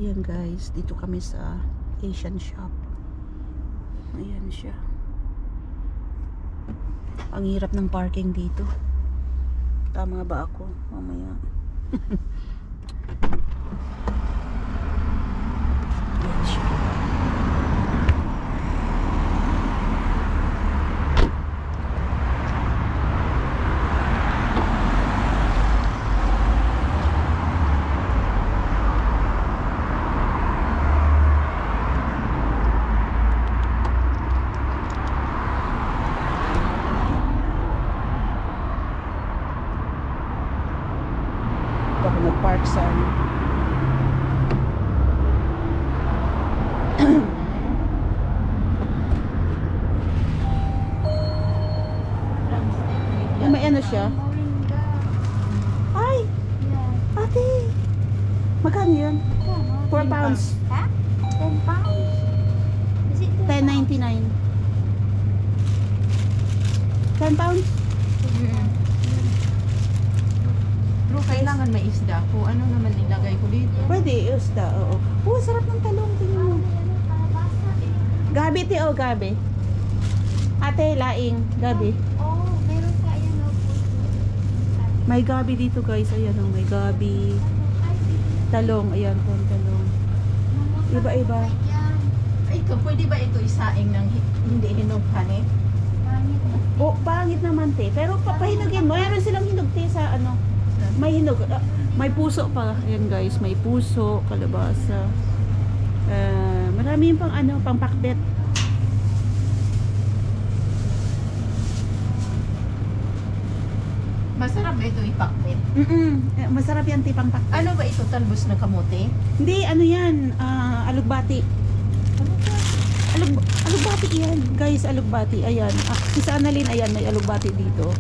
Yan guys, dito kami sa Asian shop. Ayan siya. Ang hirap ng parking dito. Tama ba ako? Mamaya. Ayan siya. Ako nag-park sa may ano siya? Ay! Ate! Magkano yun? 4 pounds. Ha? 10 pounds? Is it 10.99. 10 pounds? Pero kailangan may isda ko. Ano naman nilagay ko dito? Pwede, isda, oo. Oh, sarap ng talong. Tingnan mo. Gabi, te, oh, gabi. Ate, laing, gabi. Oh, meron pa yan. May gabi dito, guys. Ayan, oh, may gabi. Talong, ayan po, talong. Iba-iba. Ito, pwede ba ito isaing ng hindi hinughan eh? Oh, pangit naman, te. Pero papahinugin mo. Meron silang hinog, te, sa ano. May hinog. May puso pa. Ayan, guys. May puso, kalabasa. Marami yung pang ano, pang pakbet. Masarap ba ito ipakbit? Masarap yan, te, pang pakbet. Ano ba ito? Talbos na kamote? Hindi, ano yan. Alugbati. Alugbati yan. Guys, alugbati. Ayan. Si Annalyn, ayan, may alugbati dito.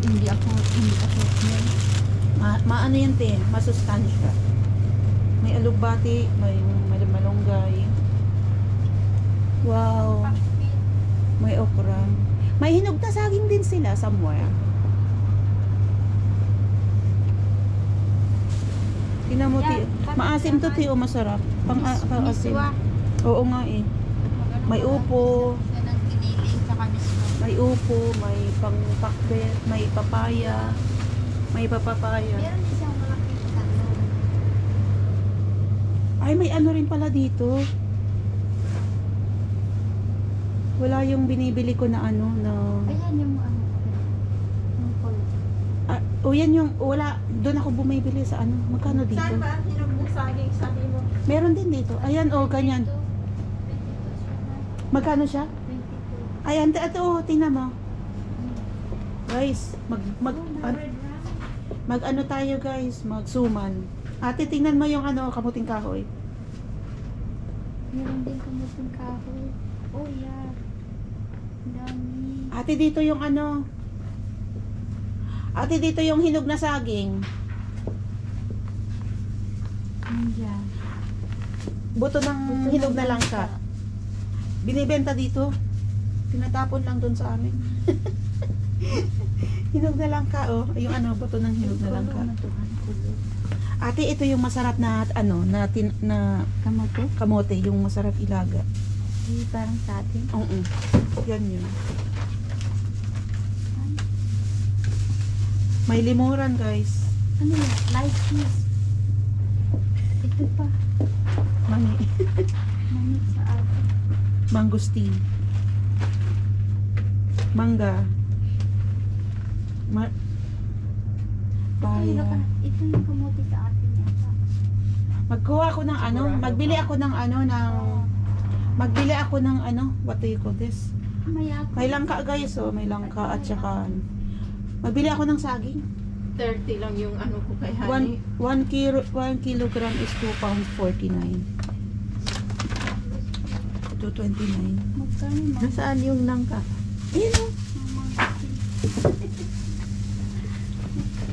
Hindi ako. Maano yan, te. Masustansya. May alugbati, may malunggay. Wow. May okra. May hinog na saging din sila somewhere. Tingnan mo, te. Maasim to, te, o masarap. Pang-asim. Oo nga eh. May upo. May upo, may pang-pakbet, may papaya. May papapaya. Meron isang malaking talong. Ay, may ano rin pala dito. Wala yung binibili ko na ano, na... Ayan yung ano. Yung polo. Yan yung, wala, doon ako bumibili sa ano, magkano dito? Saan ba? Hinog na saging sabi mo? Meron din dito. Ayan, ganyan. Magkano siya? 22. Ayan, ito, tingnan mo. Guys, mag ano tayo guys, magsuman. Ate, tingnan mo yung ano, kamuting kahoy. Meron din kamuting kahoy. Oh, yeah. Dami. Ate, dito yung ano. Ate, dito yung hinog na saging. Ayan. Buto ng hinog na langka. Binibenta dito. Tinatapon lang doon sa amin. Hinog na langka, oh. Yung ano, buto ng hinog na langka. Ate, ito yung masarap na ano, na Kamote? kamote, yung masarap ilaga. Ay, parang sa atin. Oo. Yan yun. May limuran, guys. Ano yan? Light cheese. Ito pa. Mami. Manit sa atin. Mangosteen. Mangga. Paya. Ito yung kamote sa atin yata. Magkuha ako ng ano, magbili ako ng what do you call this? May langka, guys, oh, may langka at saka magbili ako ng saging. 30 lang yung ano ko kay Honey. 1 kilogram is 2 pounds 49. 229. Magkano mo? Nasaan yung langka? Ayan, oh.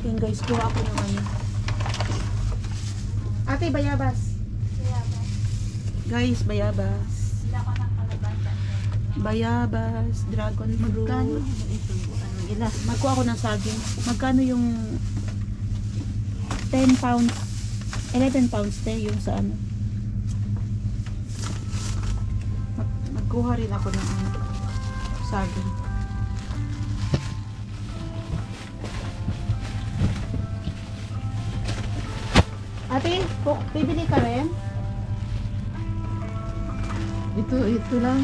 Yan, guys, kuha ako ng ano. Ate, bayabas. Guys, bayabas. Bayabas, dragon fruit. Magkano ito? Ano gilas? Magkuha ako ng saging. Magkano yung 10 pounds? 11 pounds te yung sa ano. Nagkuha rin ako ng ano, saging. Ate, bibili ka rin? Ito lang.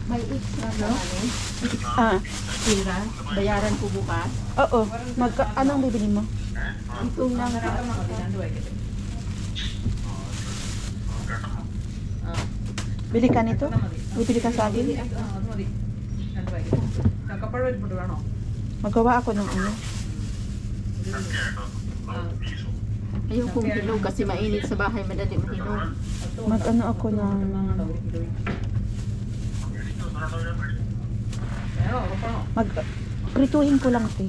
May extra Ano? Ah, Tira. Bayaran ko bukas. oo. Anong bibili mo? Itong lang. Bili ka nito? Bibili ka saging? Magawa ako ng ano. Ayaw kong hinog kasi mainit sa bahay, madali mahinog. Mag-ano ako ng... Prituhin ko lang te.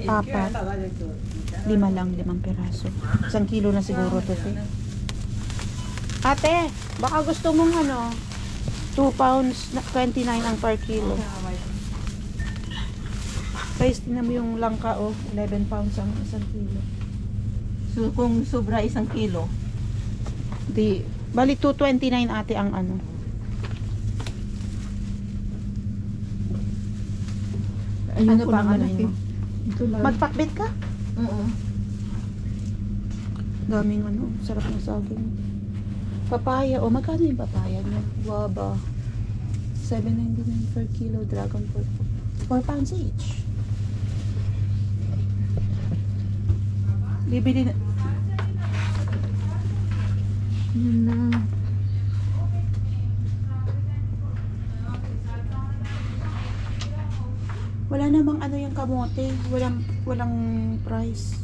Apat. 5 lang, 5 piraso. 1 kilo na siguro to te. Ate, baka gusto mong ano, 2 pounds, 29 ang per kilo. Guys, tingnan mo yung langka oh, 11 pounds ang 1 kilo. So kung sobra 1 kilo, Di, bali 229 ate ang ano. ayun Ano ko pa ng ang ano malaki. mo? Ito lang. Magpakbit ka? Oo. Daming ano, sarap ng saging. Papaya, oh magkano yung papaya niya? Guava. 7.99 per kilo, dragon fruit. 4 pounds each. Bibili na. Yan na. Wala namang ano yung kamote. Walang price.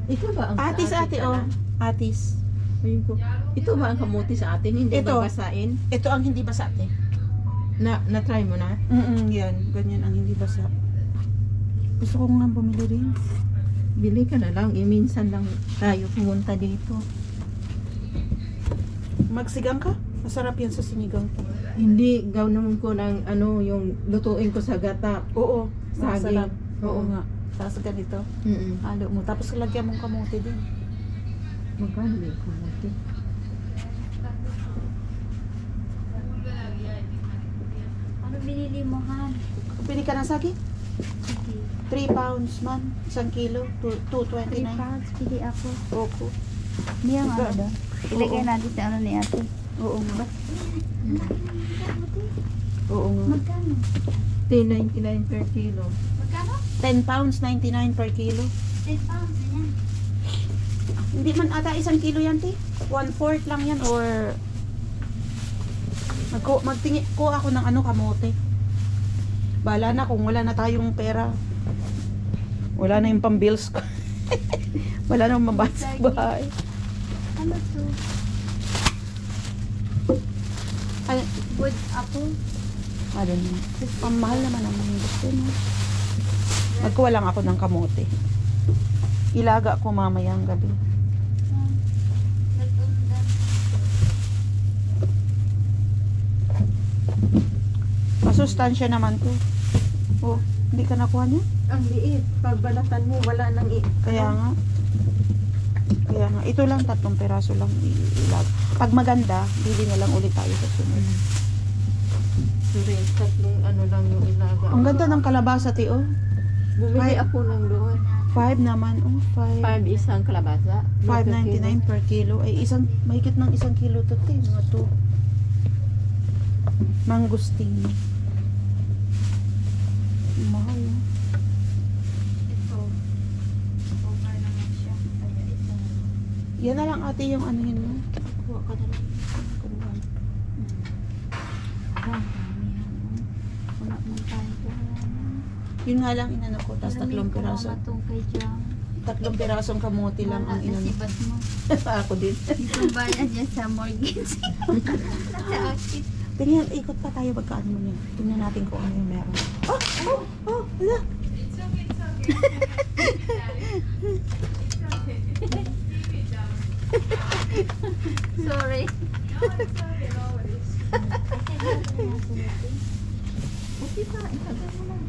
Ito ba ang Atis sa ate, atin, oh. Ana? Atis. Ayun ko. Ito ba ang kamuti sa atin? Hindi Ito. ba basain? Ito ang hindi basa ate. Na-try mo na? Yan. Ganyan ang hindi basa. Gusto ko nga bumili rin. Bili ka na lang. Minsan lang tayo pumunta dito. Magsigang ka? Masarap yan sa sinigang ko. Hindi, gawin ko ng ano, yung lutuin ko sa gata. Oo. Saging. Masarap. Oo Oo. nga. Tapos ganito. Mm-mm. Halo mo. Tapos lagyan mong kamote din. Magkano ba yung kamuti? Ano binili mo, Han? Pili ka ng saging? Sige. 3 pounds man. 1 kilo. 3 2.29. pounds, pili ako. Opo. Hindi ang Diba? ano doon. Ilagay Oo. natin sa ano ni ate. Oo nga. Oo nga. Magkano? 10.99 per kilo. Magkano? 10 pounds 99 per kilo. 10 pounds, yan. Hindi man ata 1 kilo yan, ti. 1/4 lang yan or magtingi ko ako ng ano kamote. Bala na kung wala na tayong pera. Wala na yung pambills ko. Wala na mabas sa bahay. Ano to? Ay, Wood apple? I don't know. Ang mahal naman ang mga gusto mo. Magkuha lang ako ng kamote. Ilaga ko mamayang gabi. Nag-undan. Masustansya naman to. Oh, hindi ka nakuha niya? Ang liit. Pagbalatan mo, wala nang Kaya nga. Kaya nga. Ito lang, 3 peraso lang ilag. Pag maganda, bili na lang ulit tayo sa sunod. Sorry, tatlong ano lang yung ilaga. Ang ganda ng kalabasa, ti, oh. Bumili ako ng doon. 5 naman, oh. 5. 5 isang kalabasa. 5.99 per kilo. Ay, mahigit ng 1 kilo to, ti. Mga to. Mangosteen. Mahal, oh. Ito. Over naman siya. Kaya ito. Yan na lang, ate, yung ano yun mo. Kuha ka na lang. Kuha. Ang dami, Han. Wala man tayo kuha. Yun nga lang inano ko. Tapos 3 piraso. Itong kay Jam. 3 pirasong kamote lang ang inano. Nasibat mo. Ako din. Itong bayan dyan sa mortgage. Nasa outfit. Tingnan, ikot pa tayo magkaan mo niya. Tingnan natin kung ano yung meron. Oh! Oh! Oh! Hala! Sorry. Okay pa, ilagay mo lang.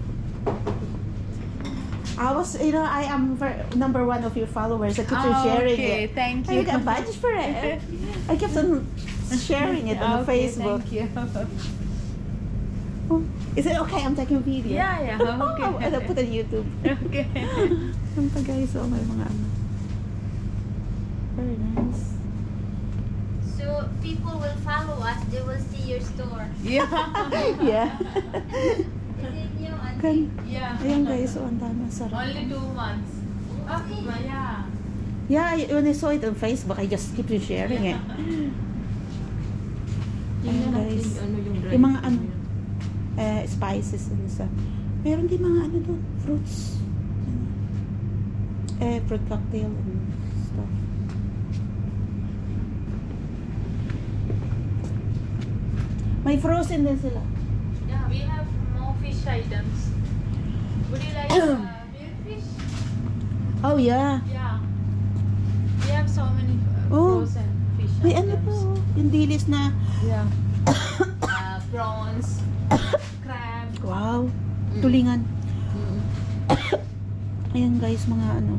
I am number one of your followers. I keep on sharing okay. it. Thank I you. got a badge for it. I kept on sharing it on Okay, Facebook. Thank you. Oh, is it okay? I'm taking video. Yeah, okay. I'll put it on YouTube. Okay. Ang pa guys, oh, may mga ano. Very nice. So people will follow us. They will see your store. Yeah. Yeah. Is it new, Kan, Auntie? Yeah. ayan guys, oh, ang dami. Sarap. Only 2 months. Oh, yeah. Yeah, when I saw it on Facebook, I just keep on sharing it. Ayan guys. Yung mga ano, spices and stuff. Meron din mga ano doon, fruits. Fruit cocktail and stuff. May frozen din sila. Yeah, we have more fish items. Would you like real fish? Oh yeah. Yeah. We have so many Oh. frozen fish May ano items. po, yung dilis na. Yeah. Prawns, crab. Wow. Tulingan. Ayan guys, mga ano.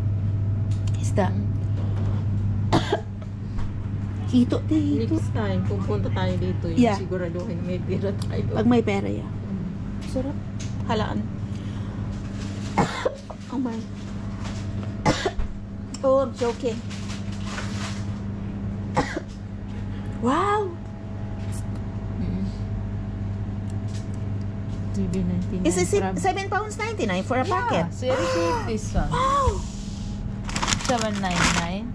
Isda. Hito, hito. Next time, pupunta tayo dito. Yeah. Siguraduhin may pira tayo. Pag may pera yan. Sarap. Halaan. Oh my. Oh, I'm joking. Wow! Is it £7.99 for a packet? So you received this one. Wow! $7.99.